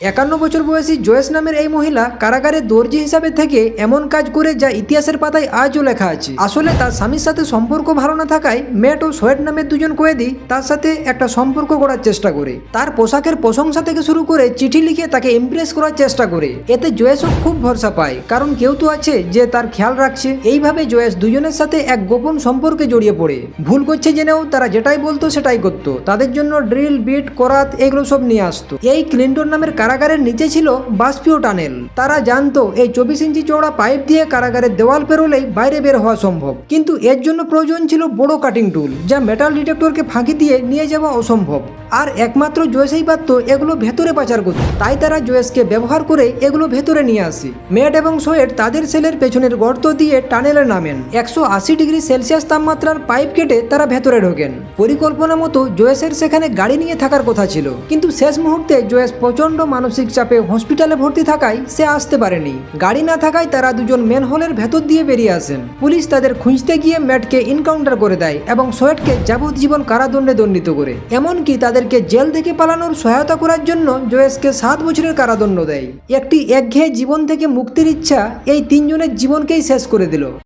51 বছর বয়সী জয়েস নামের এই মহিলা কারাগারে দর্জি হিসাবে থেকে এমন কাজ করে যা ইতিহাসের পাতায় আজও লেখা আছে। আসলে তার স্বামীর সাথে সম্পর্ক ভালো না থাকায় ম্যাট ও সোয়েট নামের দুজন কয়েদি তার সাথে একটা সম্পর্ক গড়ার চেষ্টা করে। তার পোশাকের প্রশংসা থেকে শুরু করে চিঠি লিখে তাকে ইমপ্রেস করার চেষ্টা করে। এতে জয়েসও খুব ভরসা পায়, কারণ কেউ তো আছে যে তার খেয়াল রাখছে। এইভাবে জয়েস দুজনের সাথে এক গোপন সম্পর্কে জড়িয়ে পড়ে। ভুল করছে জেনেও তারা যেটাই বলতো সেটাই করতো। তাদের জন্য ড্রিল, বিট, করাত এগুলো সব নিয়ে আসতো। এই ক্লিন্টন নামের কারাগারের নিচে ছিল বাষ্পীয় টানেল। তারা জানতো এই 24 ইঞ্চি চওড়া পাইপ দিয়ে কারাগারের দেওয়াল পেরোলেই বাইরে বের হওয়া সম্ভব, কিন্তু এর জন্য প্রয়োজন ছিল বড় কাটিং টুল, যা মেটাল ডিটেক্টরকে ফাঁকি দিয়ে নিয়ে যাওয়া অসম্ভব। আর একমাত্র জয়েসই পারত এগুলো ভেতরে পাচার করতে। তাই তারা জয়েসকে ব্যবহার করে এগুলো ভেতরে নিয়ে আসে। ম্যাট এবং সোয়েট তাদের সেলের পেছনের গর্ত দিয়ে টানেলে নামেন। 180 ডিগ্রি সেলসিয়াস তাপমাত্রার পাইপ কেটে তারা ভেতরে ঢোকেন। পরিকল্পনা মতো জয়েসের সেখানে গাড়ি নিয়ে থাকার কথা ছিল, কিন্তু শেষ মুহূর্তে জয়েস প্রচন্ড মানসিক চাপে হসপিটালে ভর্তি থাকায় সে আসতে পারেনি। গাড়ি না থাকায় তারা দুজন ম্যানহোলের ভেতর দিয়ে বেরিয়ে আসেন। পুলিশ তাদের খুঁজতে গিয়ে ম্যাটকে ইনকাউন্টার করে দেয় এবং সোয়েটকে যাবজ্জীবন কারাদণ্ডে দণ্ডিত করে। এমনকি তাদেরকে জেল থেকে পালানোর সহায়তা করার জন্য জয়েসকে 7 বছরের কারাদণ্ড দেয়। একটি একঘেয়ে জীবন থেকে মুক্তির ইচ্ছা এই তিনজনের জীবনকেই শেষ করে দিল।